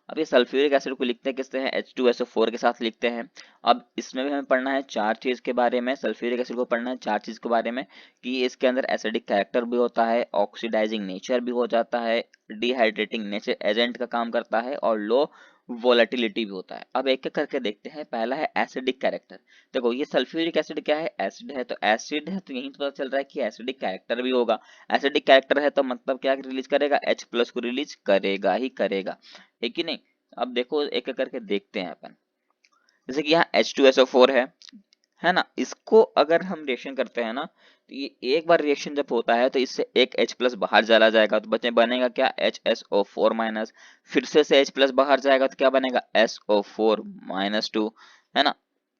अब ये sulphuric acid को लिखते हैं किससे हैं, H2SO4 के साथ लिखते हैं। अब इसमें भी हमें पढ़ना है चार चीज के बारे में, सल्फ्यूरिक एसिड को पढ़ना है चार चीज के बारे में कि इसके अंदर एसिडिक कैरेक्टर भी होता है, ऑक्सीडाइजिंग नेचर भी हो जाता है, डिहाइड्रेटिंग नेचर एजेंट का काम करता है और लो वोलेटिलिटी भी होता है। अब एक एक करके देखते हैं। पहला है एसिडिक कैरेक्टर। देखो ये सल्फ्यूरिक एसिड क्या है, एसिड है, तो एसिड है तो यही तो पता चल रहा है कि एसिडिक कैरेक्टर भी होगा। एसिडिक कैरेक्टर है तो मतलब क्या रिलीज करेगा, H+ को रिलीज करेगा ही करेगा, है कि नहीं। अब देखो एक एक करके देखते हैं अपन। जैसे कि यहाँ H2SO4 है ना, इसको अगर हम रिएक्शन करते हैं ना, तो ये एक बार रिएक्शन जब होता है तो इससे एक H+ बाहर चला जाएगा तो बचे बनेगा क्या, HSO4-, फिर से H+ बाहर जाएगा तो क्या बनेगा, SO4-2, है ना।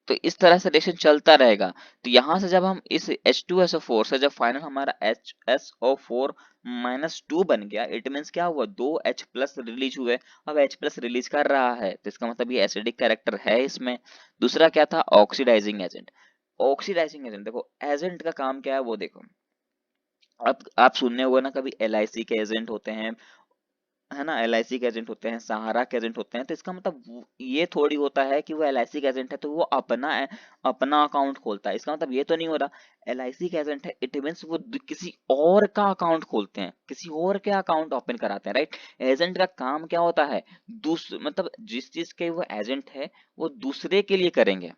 तो इस तरह से रिएक्शन चलता रहेगा। तो यहाँ से जब हम इस H2SO4 से जब फाइनल हमारा HSO4-2 बन गया, इट मीन्स क्या हुआ, दो H+ रिलीज हुए। अब H+ रिलीज कर रहा है तो इसका मतलब ये एसिडिक कैरेक्टर है इसमें। दूसरा क्या था, ऑक्सीडाइजिंग एजेंट। ऑक्सीडाइजिंग एजेंट देखो, एजेंट का काम क्या है वो देखो। अब आप सुनने हुए ना कभी LIC के एजेंट होते हैं, है ना, LIC के एजेंट होते हैं, सहारा के एजेंट होते हैं, तो इसका मतलब ये थोड़ी होता है कि वो LIC का एजेंट है तो वो अपना अकाउंट खोलता है। इसका मतलब ये तो नहीं हो रहा LIC का एजेंट है इट मीन्स वो किसी और का अकाउंट खोलते हैं, किसी और के अकाउंट ओपन कराते हैं, राइट। एजेंट का काम क्या होता है, मतलब जिस चीज के वो एजेंट है वो दूसरे के लिए करेंगे,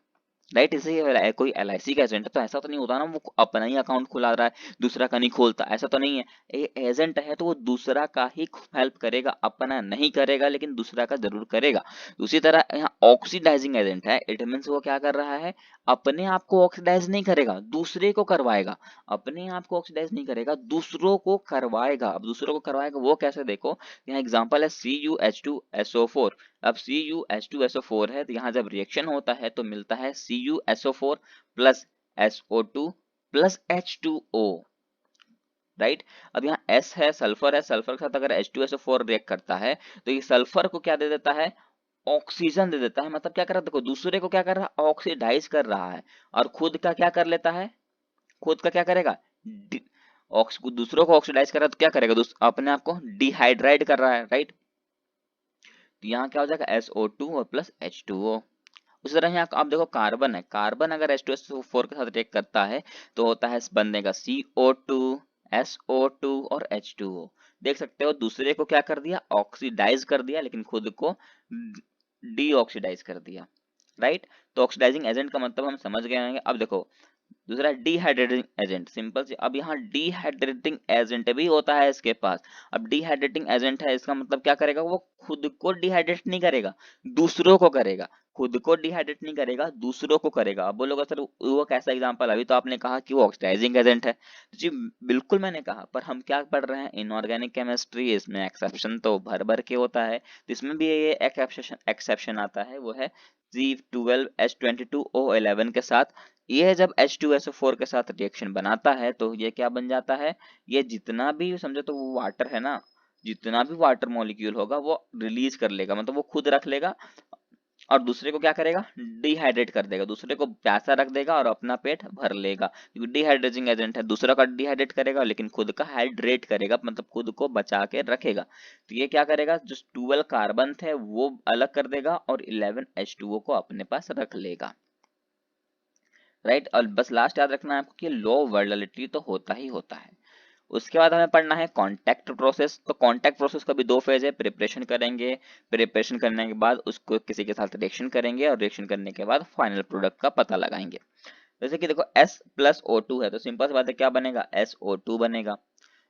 राइट। इसे कोई LIC का एजेंट है तो ऐसा तो नहीं होता ना वो अपना ही अकाउंट खुला रहा है दूसरा का नहीं खोलता, ऐसा तो नहीं है। ये एजेंट है तो वो दूसरा का ही हेल्प करेगा, अपना नहीं करेगा लेकिन दूसरा का जरूर करेगा। उसी तरह यहाँ ऑक्सीडाइजिंग एजेंट है, इट मीन्स वो क्या कर रहा है, अपने आप को ऑक्सीडाइज नहीं करेगा, दूसरे को करवाएगा। अपने आप को ऑक्सीडाइज नहीं करेगा, दूसरों को करवाएगा। अब दूसरों को करवाएगा वो कैसे, देखो यहाँ एग्जांपल है CuH2SO4। अब CuH2SO4 है तो यहाँ जब रिएक्शन होता है तो मिलता है CuSO4 plus SO2 plus H2O, right. अब यहाँ S है, सल्फर है, सल्फर के साथ अगर H2SO4 रिएक्ट करता है तो ये सल्फर को क्या दे देता है, ऑक्सीजन दे देता है। मतलब क्या कर रहा है, देखो दूसरे को क्या कर रहा है, ऑक्सीडाइज कर रहा है, और खुद का क्या कर लेता है, खुद का क्या करेगा, दूसरों को ऑक्सीडाइज कर रहा है तो क्या करेगा, अपने आप को डिहाइड्रेट कर रहा है, राइट। तो यहाँ क्या हो जाएगा, SO2 और प्लस H2O। उसी तरह यहाँ आप देखो कार्बन है, कार्बन अगर H2SO4 के साथ रिएक्ट करता है तो होता है बनेगा CO2 SO2 और H2O। देख सकते हो दूसरे को क्या कर दिया, ऑक्सीडाइज कर दिया लेकिन खुद को डीऑक्सीडाइज कर दिया, राइट। तो ऑक्सीडाइजिंग एजेंट का मतलब हम समझ गए होंगे। अब देखो दूसरा डिहाइड्रेटिंग एजेंट, सिंपल सी। अब यहाँ डिहाइड्रेटिंग एजेंट भी होता है इसके पास। अब डिहाइड्रेटिंग एजेंट है इसका मतलब क्या करेगा, वो खुद को डिहाइड्रेट नहीं करेगा, दूसरों को करेगा। खुद को डिहाइड्रेट नहीं करेगा, दूसरों को करेगा। अब बोलोगा सर वो कैसा एग्जांपल, अभी तो आपने कहा कि वो ऑक्सीडाइजिंग एजेंट है। तो जी बिल्कुल मैंने कहा, पर हम क्या पढ़ रहे हैं, इनऑर्गेनिक केमिस्ट्री, इसमें एक्सेप्शन तो भर भर के होता है। तो इसमें भी ये एक्सेप्शन आता है, वो है C12H22O11 के साथ। ये जब H2SO4 के साथ रिएक्शन बनाता है तो ये क्या बन जाता है, ये जितना भी समझो तो वो वाटर है ना, जितना भी वाटर मॉलिक्यूल होगा वो रिलीज कर लेगा, मतलब वो खुद रख लेगा और दूसरे को क्या करेगा, डिहाइड्रेट कर देगा, दूसरे को प्यासा रख देगा और अपना पेट भर लेगा, क्योंकि डिहाइड्रेटिंग एजेंट है। दूसरा का डिहाइड्रेट करेगा लेकिन खुद का हाइड्रेट करेगा, मतलब खुद को बचा के रखेगा। तो ये क्या करेगा, जो 12 कार्बन थे वो अलग कर देगा और 11 H2O को अपने पास रख लेगा, राइट। और बस लास्ट याद रखना है आपको कि लो वर्ललिटी तो होता ही होता है। उसके बाद हमें पढ़ना है कांटेक्ट प्रोसेस। तो कांटेक्ट प्रोसेस का भी दो फेज है, प्रिपरेशन करेंगे, प्रिपरेशन करने के बाद उसको किसी के साथ रिएक्शन करेंगे और रिएक्शन करने के बाद फाइनल प्रोडक्ट का पता लगाएंगे। जैसे कि देखो S+O2 है तो सिंपल सी बात है, क्या बनेगा, SO2 बनेगा।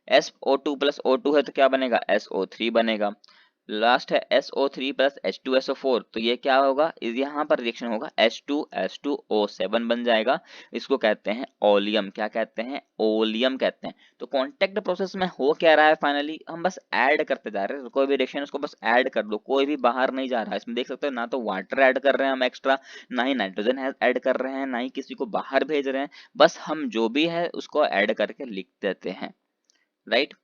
SO2+O2 है तो क्या बनेगा, SO3 बनेगा। लास्ट है SO3 प्लस H2SO4, तो ये क्या होगा, यहाँ पर रिएक्शन होगा H2S2O7 बन जाएगा। इसको कहते हैं ओलियम, क्या कहते हैं, ओलियम कहते हैं। तो कॉन्टेक्ट प्रोसेस में हो क्या रहा है, फाइनली हम बस ऐड करते जा रहे हैं, कोई भी रिएक्शन उसको बस ऐड कर दो, कोई भी बाहर नहीं जा रहा है। इसमें देख सकते हो ना तो वाटर ऐड कर रहे हैं हम एक्स्ट्रा, ना ही नाइट्रोजन ऐड कर रहे हैं, ना ही किसी को बाहर भेज रहे हैं, बस हम जो भी है उसको ऐड करके लिख देते हैं, राइट।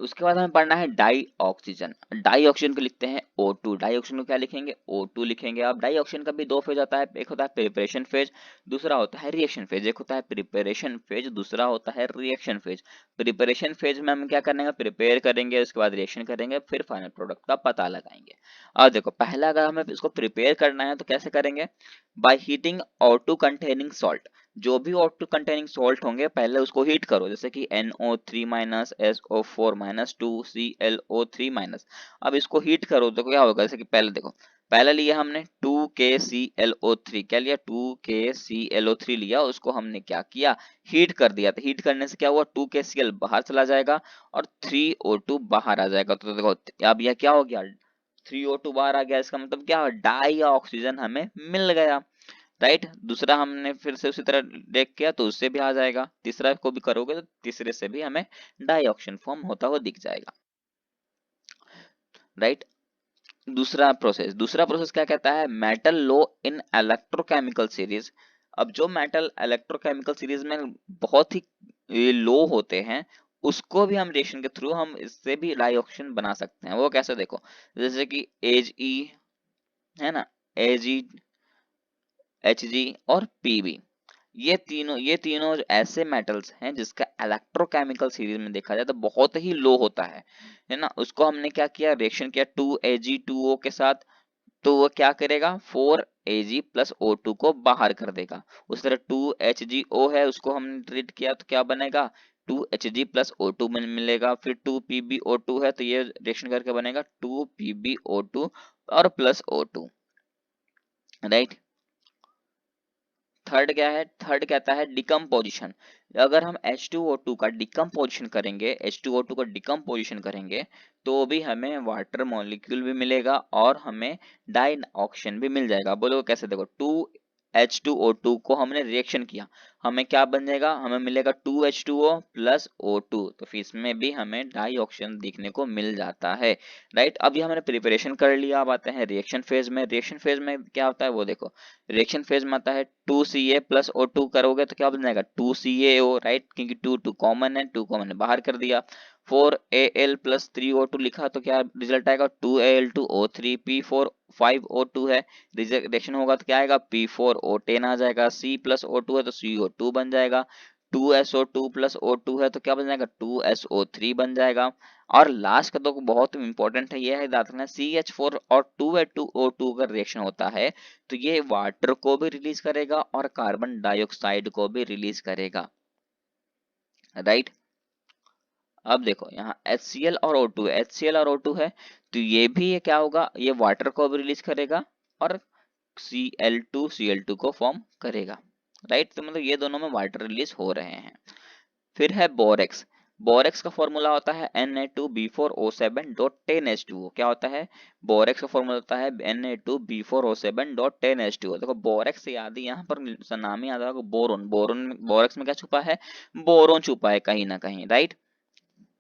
उसके बाद हमें पढ़ना है डाई ऑक्सीजन। डाई ऑक्सीजन को लिखते हैं O2। डाई ऑक्सीजन को क्या लिखेंगे? O2 लिखेंगे। अब डाई ऑक्सीजन का भी दो फेज होता है, एक होता है प्रिपरेशन फेज, दूसरा होता है रिएक्शन फेज। एक होता है प्रिपरेशन फेज, दूसरा होता है रिएक्शन फेज। प्रिपरेशन फेज में हम क्या करेंगे? प्रिपेयर करेंगे, उसके बाद रिएक्शन करेंगे, फिर फाइनल प्रोडक्ट का पता लगाएंगे। अब देखो, पहला अगर हमें इसको प्रिपेयर करना है तो कैसे करेंगे? By heating O2 containing salt. जो भी O2 कंटेनिंग सॉल्ट होंगे पहले उसको हीट करो, जैसे कि NO3 minus, SO4 minus, 2ClO3 minus. अब इसको हीट करो तो क्या होगा? जैसे कि पहले देखो, पहले लिया हमने 2KClO3, क्या लिया? 2KClO3 लिया, उसको हमने क्या किया? हीट कर दिया। तो हीट करने से क्या हुआ? 2KCl बाहर चला जाएगा और 3O2 बाहर आ जाएगा। तो देखो, अब यह क्या हो गया? 3O2 बाहर आ गया, इसका मतलब क्या? डाई ऑक्सीजन हमें मिल गया। राइट। दूसरा हमने फिर से उसी तरह देख किया तो उससे भी आ जाएगा, तीसरा को भी करोगे तो तीसरे से भी हमें डाई ऑक्सीजन फॉर्म होता हुआ दिख जाएगा। राइट। दूसरा प्रोसेस क्या कहता है? मेटल लो इन इलेक्ट्रोकेमिकल सीरीज। अब जो मेटल इलेक्ट्रोकेमिकल सीरीज में बहुत ही लो होते हैं, उसको भी हम रिएक्शन के थ्रू हम इससे भी डाई ऑक्सीजन बना सकते हैं। वो कैसे? देखो, जैसे कि Ag है ना, Ag, Hg और Pb, ये तीनों ऐसे मेटल्स हैं जिसका इलेक्ट्रोकेमिकल सीरीज में देखा जाए तो बहुत ही लो होता है ना। उसको हमने क्या किया? रिएक्शन किया 2Ag2O के साथ, तो वो क्या करेगा? 4Ag प्लस O2 को बाहर कर देगा। उस तरह 2HgO है, उसको हमने ट्रीट किया तो क्या बनेगा? 2Hg प्लस O2 मिलेगा। फिर 2PbO2 है, तो ये रिएक्शन करके बनेगा 2PbO2 और प्लस O2। राइट। थर्ड क्या है? थर्ड कहता है डिकम्पोजिशन। अगर हम H2O2 का डिकम्पोजिशन करेंगे, H2O2 का डिकम्पोजिशन करेंगे तो भी हमें वाटर मॉलिक्यूल भी मिलेगा और हमें डाई ऑक्सीजन भी मिल जाएगा। बोलो कैसे? देखो, 2H2O2 को हमने रिएक्शन किया, हमें क्या बन जाएगा? हमें मिलेगा 2H2O प्लस O2, तो फिर इसमें भी हमें डाई ऑक्सीजन देखने को मिल जाता है। राइट। अभी हमने प्रिपरेशन कर लिया, अब आते हैं रिएक्शन फेज में। रिएक्शन फेज में क्या होता है वो देखो, रिएक्शन फेज में आता है 2Ca प्लस O2 करोगे तो क्या बन जाएगा? 2CaO। राइट, क्योंकि 2 कॉमन है, 2 कॉमन है, बाहर कर दिया। 4Al प्लस 3O2 लिखा तो क्या रिजल्ट आएगा? 2Al2O3। P4 5O2 है, रिजेक्शन होगा तो क्या आएगा? P4O10 आ जाएगा। C प्लस O2 है तो CO2 बन जाएगा। 2SO2 प्लस O2 है तो क्या बन जाएगा? 2SO3 बन जाएगा। और लास्ट का तो बहुत इंपॉर्टेंट है, यह है याद रखना, CH4 और 2H2O2 का रिएक्शन होता है तो ये वाटर को भी रिलीज करेगा और कार्बन डाइऑक्साइड को भी रिलीज करेगा। राइट। अब देखो, यहाँ HCl और O2 है, HCl और O2 है तो ये भी ये क्या होगा? ये वाटर को भी रिलीज करेगा और Cl2 को फॉर्म करेगा। राइट। तो मतलब ये दोनों में वाटर रिलीज हो रहे हैं। फिर है बोरेक्स। बोरेक्स का फॉर्मूला होता है Na2B4O7.10H2O। क्या होता है? बोरेक्स का फॉर्मूला होता है Na2B4O7.10H2O। देखो, बोरेक्स से याद ही यहाँ पर नाम ही याद होगा, बोरोन। बोरोन बोरेक्स में क्या छुपा है? बोरोन छुपा है कहीं ना कहीं। राइट।